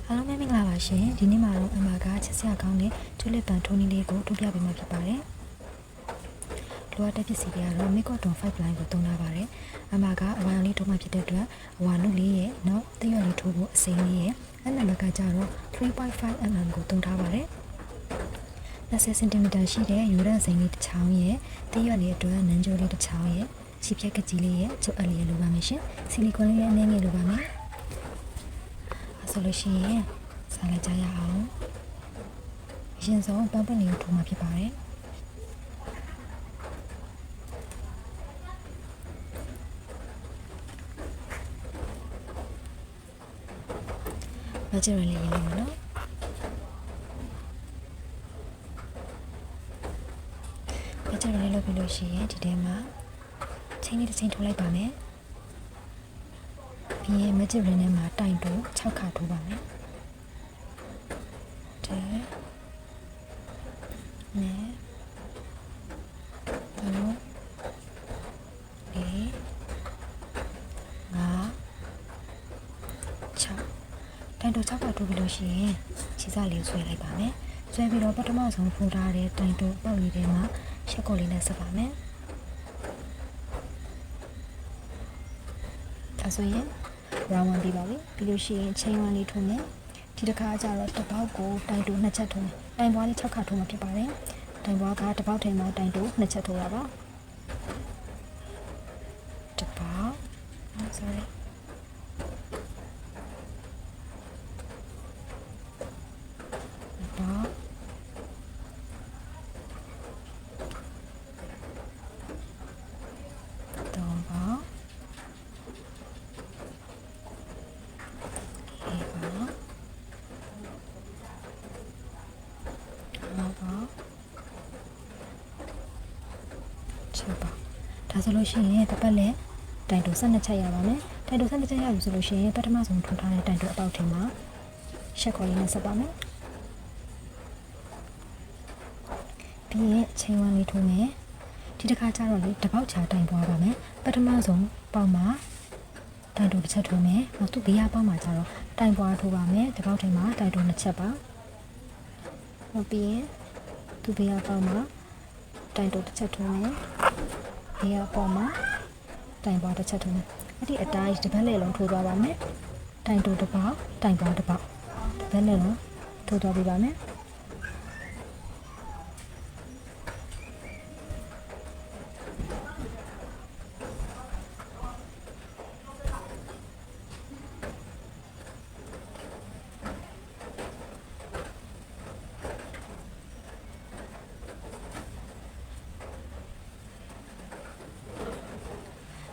အားလုံးပဲမင်္ဂလာပါရှင်ဒီနေ့မှာတော့အမကချစ်စရာကောင်းတဲ့ချူလစ်ပန်ထိုးနီးလေးကိုထုတ်ပြပေးမှာဖြစ်ပါတယ်လိုအပ်တဲ့ပစ္စည်းတွေကတော့ Microton 5 line ကိုသုံးထားပါတယ်အမကအဝါရောင်လေးထိုးမှဖြစ်တဲ့အတွက်အဝါနုလေးရဲ့နော်တရွက်လေးထိုးဖို့အစိမ်းလေးရဲ့အဲ့နံပါတ်ကကြတော့ 3.5 mm ကိုသုံးထားပါတယ်20 cm ရှိတဲ့ယူရန်စိမ်းလေးတစ်ချောင်းရဲ့တရွက်လေးအတွက်နန်းကြိုးလေးတစ်ချောင်းရဲ့ချီဖြက်ကကြီးလေးရဲ့ကျုပ်အလေးလိုပါမယ်ရှင်ဆီလီကွန်လေးလည်းအနည်းငယ်လိုပါမယ်ဆိုလို့ရှိရင်စားလိုက်ကြရအောင်အရင်ဆုံးပန်းပွင့်လေးကိုထိုးမှာဖြစ်ပါတယ်မကြရလေးရေးလိုက်မယ်နော်မကြရလေးလုပ်ပြီးလို့ရှိရင်ဒီထဲမှာချင်းလေးတစ်ချင်းထိုးလိုက်ပါမယ်ပြီးရင်မကြရင်းထဲမှာတိုင်တိုး6ခါထိုးပါမယ်နဲ့တော့ဒီငါ6တိုင်တိုး6ခါထိုးပြီးလို့ရှိရင်ခြေစလေးဆွဲလိုက်ပါမယ်ဆွဲပြီးတော့ပထမဆုံးဖုံးထားတဲ့တိုင်တိုးပေါက်ရည်ထဲမှာရှက်ကိုလေးနဲ့ဆက်ပါမယ်ဒါဆိုရင် round 1ပြီးပါပြီပြီးလို့ရှိရင် chain 1လေးထိုးမယ်ဒီတစ်ခါကျတော့တစ်ပေါက်ကိုတိုင်တိုး2ချက်ထိုးမယ်တိုင်ပွားလေး6ခါထိုးမှာဖြစ်ပါတယ်တိုင်ပွားကတစ်ပေါက်ထိန်မှာတိုင်တိုး2ချက်ထိုးရပါတစ်ပေါက် sorry တစ်ပေါက်3ပေါက်ဒါဆိုလို့ရှိရင်တစ်ပတ်လည်းတိုင်တို12ချက်ရပါမယ်တိုင်တို12ချက်ရပြီဆိုလို့ရှိရင်ပထမဆုံးထိုးထားတဲ့တိုင်တိုအပေါက်ထင်းမှာရှက်ခေါ်လေးနဲ့ဆက်ပါမယ်ပြီးရင်ချိန်ဝမ်းလေးထိုးမယ်ဒီတစ်ခါကျတော့လေတစ်ပေါက်ချတိုင်ပွားပါမယ်ပထမဆုံးပေါက်မှာတိုင်တိုတစ်ချက်ထိုးမယ်နောက်သူ့ဘေးကပေါက်မှာကျတော့တိုင်ပွားထိုးပါမယ်တစ်ပေါက်ထင်းမှာတိုင်တို2ချက်ပါနောက်ပြီးရင်သူ့ဘေးကပေါက်မှာတိုင်တိုတစ်ချက်ထိုးမယ်ဒီအပေါ်မှာတိုင်ပွားတစ်ချက်ထိုးမယ်အဲ့ဒီအတိုင်းတစ်ပတ်လည်းလုံးထိုးသွားပါမယ်တိုင်တိုတစ်ပေါက်တိုင်ပွားတစ်ပေါက်တစ်ပတ်လည်းလုံးထိုးသွားပြပါမယ်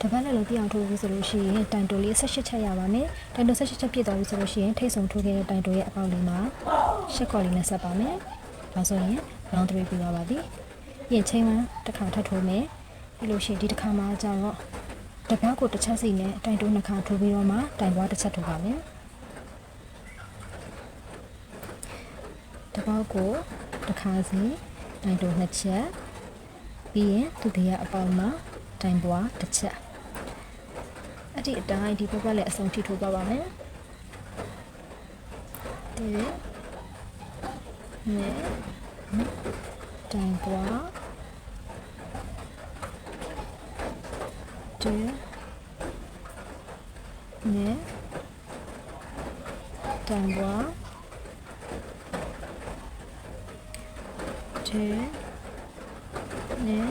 တပတ်လည်းလို့ပြအောင်ထိုးပြီးဆိုလို့ရှိရင်တိုင်တိုလေး18ချက်ရပါမယ်တိုင်တို18ချက်ပြည့်သွားပြီဆိုလို့ရှိရင်ထိတ်ဆုံးထိုးခဲ့တဲ့တိုင်တိုရဲ့အပေါက်လေးမှာရှက်ကော်လေးနဲ့ဆက်ပါမယ်ဒါဆိုရင် round 3ပြီးသွားပါပြီပြင်ချိန်မှတစ်ခါထပ်ထိုးမယ်ပြီးလို့ရှိရင်ဒီတစ်ခါမှာကျတော့တပတ်ကိုတစ်ချက်စီနဲ့တိုင်တို2ခါထိုးပြီးတော့မှတိုင်ပွားတစ်ချက်ထိုးပါမယ်တပတ်ကိုတစ်ခါစီတိုင်တို2ချက်ပြီးရင်သူတည်းရဲ့အပေါက်မှာတိုင်ပွားတစ်ချက်အဲ့ဒီအတိုင်းဒီဘက်လည်းအဆုံးထိထိုးသွားပါမယ်ဒီနဲ့တိုင်ပွားဒီနဲ့တိုင်ပွားဒီနဲ့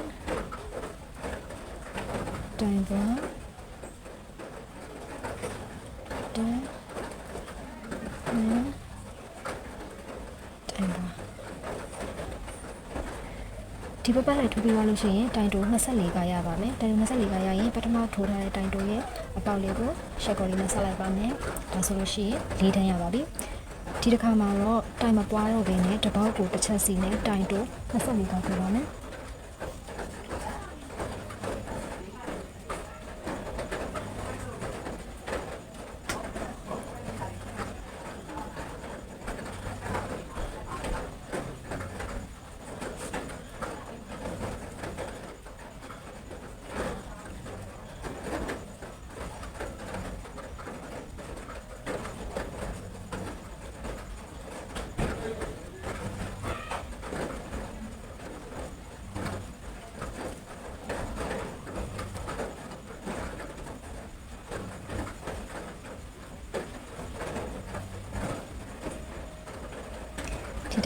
တိုင်ပွားတိုင်ဒီဘက်လည်းထိုးပြီးသွားလို့ရှိရင်တိုင်တို24ကရပါမယ်တိုင်တို24ကရရင်ပထမထိုးထားတဲ့တိုင်တိုရဲ့အပေါက်လေးကိုရှက်ကော်လေးနဲ့ဆက်လိုက်ပါမယ်ဒါဆိုလို့ရှိရင်4တန်းရပါပြီဒီတစ်ခါမှာတော့တိုင်မပွားတော့ဘဲနဲ့တစ်ပေါက်ကိုတစ်ချက်စီနဲ့တိုင်တို24ကထိုးပါမယ်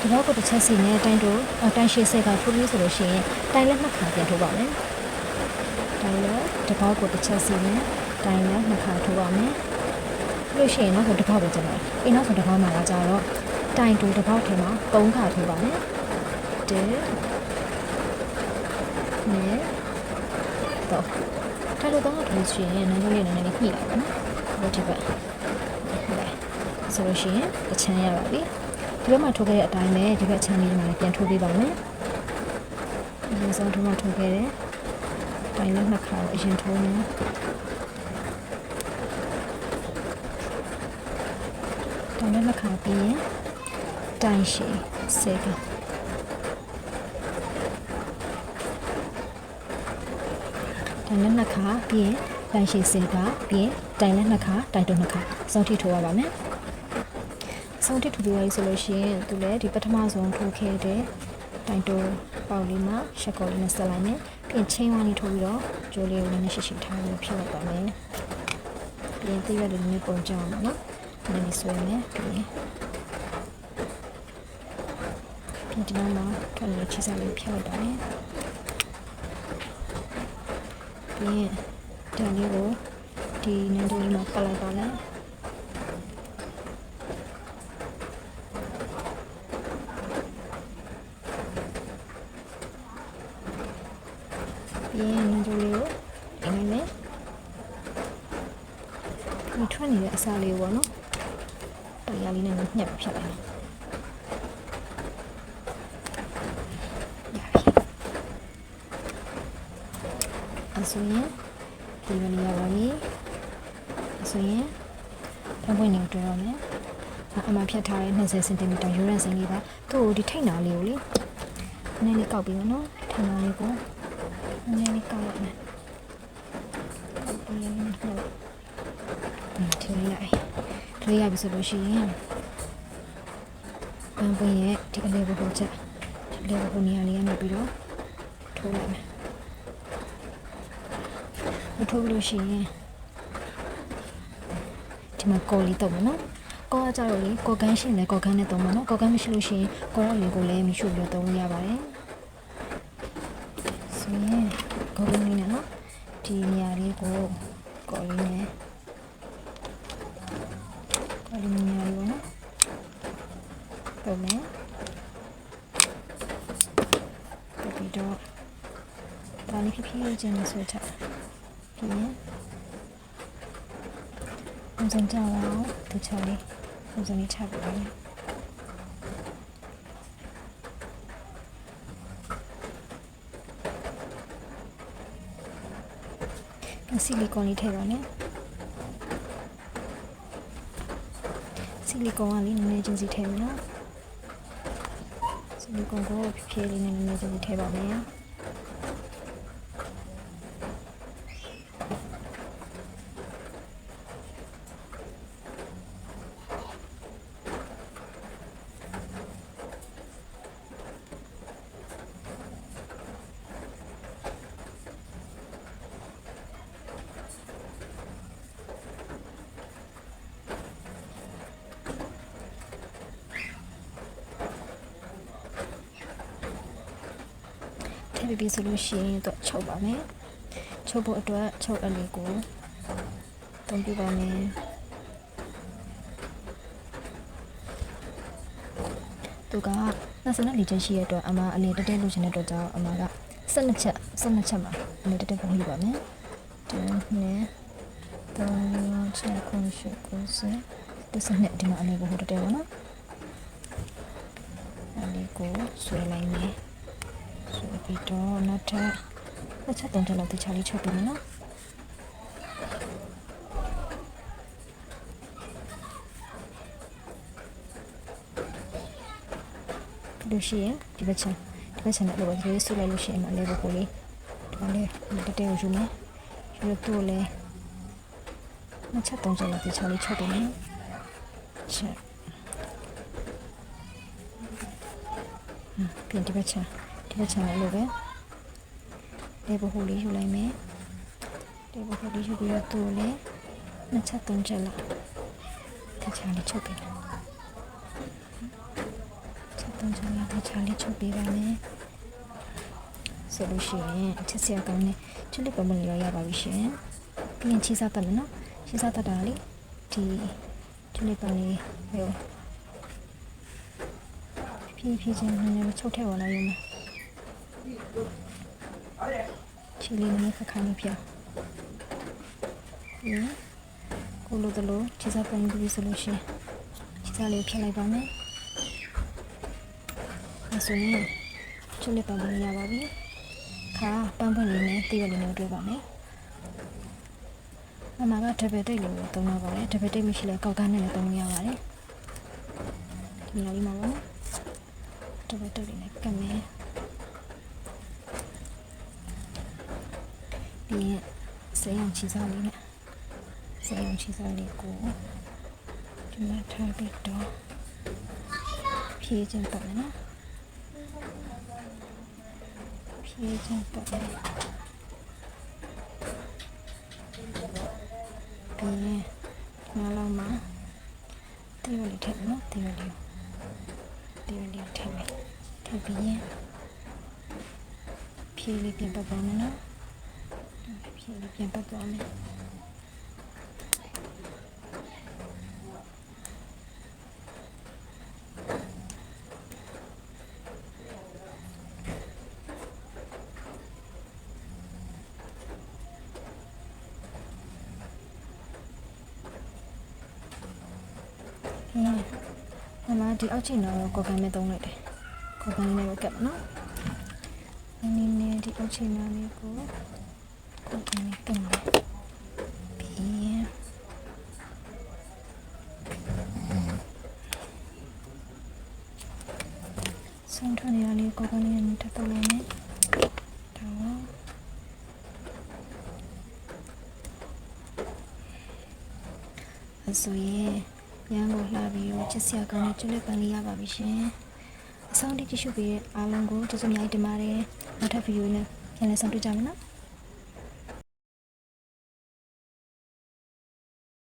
ဒီဘောက်ကိုတစ်ချက်စီနဲ့တိုင်းတို့တိုင်းရှည်ဆက်ကထိုးပြီးဆိုလို့ရှိရင်တိုင်းလက်နှစ်ခါပြန်ထိုးပါမယ်တိုင်းလက်ဒီဘောက်ကိုတစ်ချက်စီနဲ့တိုင်းလက်နှစ်ခါထိုးပါမယ်လို့ရှိရင်နောက်ဆုံးတစ်ဘောက်ပဲကျန်တယ်နောက်ဆုံးတစ်ဘောက်မှာကြတော့တိုင်းတို့တစ်ဘောက်ထဲမှာ3ခါထိုးပါမယ်1နဲ့တော့ထားလို့တော့ထိုးချင်ရင်နည်းနည်းလေးညှိလိုက်ပါနော်ဒီဘက်ဆိုလို့ရှိရင်အချမ်းရပါပြီဒီဘက်မှာထိုးခဲ့တဲ့အတိုင်းပဲဒီဘက်ချမ်းလေးမှာပြန်ထိုးပေးပါမယ်အရင်ဆုံးထိုးမှထိုးခဲ့တယ်တိုင်းလက်နှစ်ခါကိုအရင်ထိုးမယ်တိုင်းလက်နှစ်ခါပြီးရင်တိုင်းရှည်ဆက်ကတိုင်းလက်နှစ်ခါပြီးရင်တိုင်းရှည်ဆက်ကပြီးရင်တိုင်းလက်နှစ်ခါတိုင်းတုံးနှစ်ခါစောင့်ထိထိုးရပါမယ်ဆုံးတစ်ထူပြီးရဆိုလို့ရှိရင်သူလည်းဒီပထမဆုံးထိုးခဲ့တဲ့တိုင်တိုပေါက်လေးမှာရှက်ကော်လေးနဲ့ဆက်လိုက်မယ်ပြီးရင်ချင်းဝါးလေးထိုးပြီးတော့ကြိုးလေးကိုလည်းရှိထားပြီးဖြုတ်လိုက်ပါမယ်ပြီးရင်တိရွက်လေးနဲ့ပုံကြအောင်နော်ဒီလိုဆွဲမယ်ပြီးရင်ဒီလိုမှထွက်လို့ချီစားလေးဖြုတ်လိုက်ပါမယ်ပြီးရင်တန်လေးကိုဒီနန်းတိုးလေးမှာပတ်လိုက်ပါမယ်ဒီနန်းတိုးလေးကိုဒီလိုနဲ့ဒီထွက်နေတဲ့အစားလေးပေါ့နော်တရားလေးနဲ့ညှက်ဖြတ်လိုက်အဆိုရင်ဒီလိုနေရာပါပြီအဆိုရင်ပွင့်နေတွေ့ရမယ်အမှဖြတ်ထားတဲ့20စင်တီမီတာရိုးရန်စင်လေးပါသူ့ကိုဒီထိတ်နာလေးကိုလေနည်းနည်းကောက်ပြီးနော်ထိတ်နာလေးကိုနည်းနည်းကောက်လိုက်မယ်ဒီလေးရပြီဆိုလို့ရှိရင်ပန်းပွင့်ရဲ့ဒီအလေးဘုတ်ချက်ဒီလေးဘုတ်နေရာလေးကနေပြီးတော့ထိုးလိုက်မယ်ထိုးလို့ရှိရင်ဒီမှာကော်လေးတော့မယ်နော် ကောကကြတော့လေကောကန်းရှင်လည်းကောကန်းနဲ့သုံးပါနော်ကောကန်းမရှိလို့ရှိရင်ကောရလေးကိုလည်းမရှိဘူးလို့သုံးလို့ရပါတယ်ဆိုရင်ကောကန်းလေးနဲ့နော်ဒီနေရာလေးကိုကောလေးနဲ့ကောလေးနေရာလေးပေါ့နော်ပုံမယ်ပြီးတော့ဒါလေးဖြည်းဖြည်းချင်းဆွဲချပြီးရင်ပုံစံကြအောင်တခြားလေးပုံစံလေးချပြပါမယ်ဆီလီကွန်လေးထည့်ပါမယ်ဆီလီကွန်ကလေးနည်းနည်းချင်းစီထည့်မယ်နော်ဆီလီကွန်ကိုဖြည်းဖြည်းလေးနည်းနည်းချင်းစီထည့်ပါမယ်ပြီးဆိုလို့ရှိရင်တော့ချုပ်ပါမယ်ချုပ်ဖို့အတွက်ချုပ်အလေးကိုတုံးပြပါမယ်သူက24ချက်ရှိရတဲ့အတွက်အမအလေးတက်တက်လို့ရှင်တဲ့အတွက်ကြောင့်အမက12ချက်မှာအလေးတက်တက်ပုံပြပါမယ်1 2 3 4 5 6 7 8 9 10ဒီမှာအလေးကိုဟိုတက်တက်ပါနော်အလေးကိုဆွဲလိုက်မယ်ဆိုပြီးတော့နောက်ထပ်3ချက်လောက်တခြားလေးချုပ်ပြီးမယ်နော်လို့ရှိရင်ဒီဘက်ချက်နဲ့တော့ဒီဆွဲလိုက်လို့ရှိရင်အလေးကိုလေးဒီမှာလေးတက်တက်ကိုယူမယ်ယူတော့လေနောက်ချက်3ချက်လောက်တခြားလေးချုပ်ပြီးမယ်ချက်ပြန်ဒီဘက်ချက်လို့ပဲဒီဘက်ဟိုလေးယူလိုက်မယ်ဒီဘက်ဟိုလေးယူပြီးတော့လေနှစ်ချက်3ချက်လောက်တခြားလေးချုပ်ပြီးချက်3ချက်လောက်တခြားလေးချုပ်ပြီးပါမယ်ဆိုလို့ရှိရင်အချက်စရာကောင်းတဲ့ချစ်လက်ပမလေးရပါပြီရှင်ပြီးရင်ချီစားတက်မယ်နော်ချီစားတက်တာလေဒီချစ်လက်ပလေးဟိုဖြည်းချင်းနည်းနည်းချုပ်ထည့်ဝင်လိုက်ရုံနဲ့ချီလေးနဲ့ခက်ခိုင်းနေပြကိုလိုတလို့ချီစားပိုင်းပြီးဆိုလို့ရှိရင်ချီစားလေးဖြတ်လိုက်ပါမယ်အဲဆိုရင်ချစ်လက်ပလေးရပါပြီခါပန်းပွင့်လေးနဲ့တည့်ရလေးနဲ့တွေ့ပါမယ်အမကတပည့်တိတ်လို့သုံးရပါတယ်တပည့်တိတ်မရှိလဲကောက်ကန်းနဲ့လည်းသုံးရပါတယ်ဒီလိုလေးမှာပါတပည့်တိတ်လေးနဲ့ကမယ်ပြီးရင်ဆေးရုံချီစားလေးနဲ့ဆေးရုံချီစားလေးကိုဒီမှာထားပြီးတော့ဖြည့်ချင်းပတ်မယ်နော်ဖြည့်ချင်းပတ်မယ်ပြီးရင်နောက်လောက်မှာတီးရလေးထည့်မယ်နော်တီးရလေးထည့်မယ်ထည့်ပြီးရင်ဖြည့်လေးပြန်ပတ်ပါမယ်နော်ဖြည့်လေးပြန်ပတ်သွားမယ်ဒီအောက်ချင်တော့ကော်ကန်နဲ့သုံးလိုက်တယ်ကော်ကန်နဲ့ပဲကပ်ပါနော်နည်းနည်းဒီအောက်ချင်နာလေးကိုကော်ကန်နဲ့ကပ်မယ်ပြီးဆုံးထနေရလေးကော်ကန်နဲ့ထပ်တော့လိုက်မယ်တော့အစိုးရရန်ကိုလှပြီးတော့ချစ်စရာကောင်းတဲ့ကျွတ်လက်ပန်းလေးရပါပြီရှင်အဆောင်တိကြည့်ရှုပေးတဲ့အားလုံးကိုကျေးဇူးများတင်ပါတယ်နောက်ထပ်ဗီဒီယိုနဲ့ပြန်လည်ဆုံတွေ့ကြမယ်နော်